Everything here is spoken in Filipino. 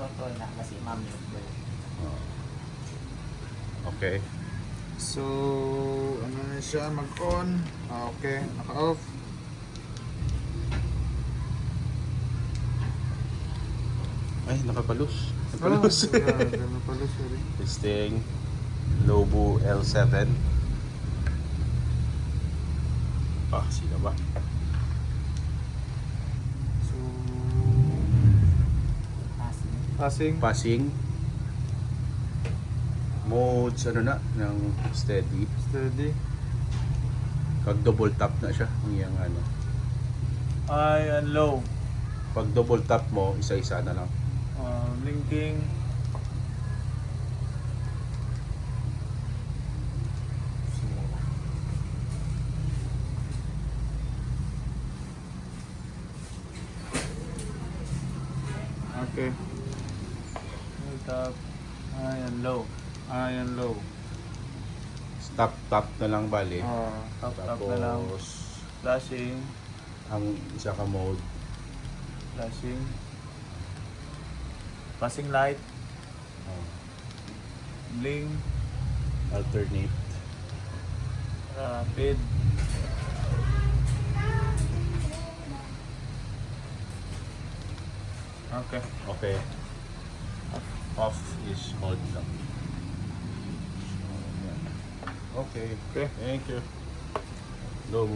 to na kasi ma'am yung Oh. Okay. So, ano na siya, mag-on. Okay, naka-off. Ay, nakapalus. Napalus. Nakapalus. Napalus, sorry. Testing. Lobo L7. Ah, sino ba? So, passing. passing. Passing. Modes ano na ng steady. Steady. Pag double tap na siya ang iyang ano. High and low. Pag double tap mo, isa-isa na lang. Blinking. Okay. Top. High and low. High and low. Stop tap na lang bali. Top na lang. Tapos Flashing. ang isa ka mode, Flashing. Passing light. Bling. alternate. Rapid. Okay. Okay. Off is hold lang. So, yan. Okay. Okay. Thank you. Go.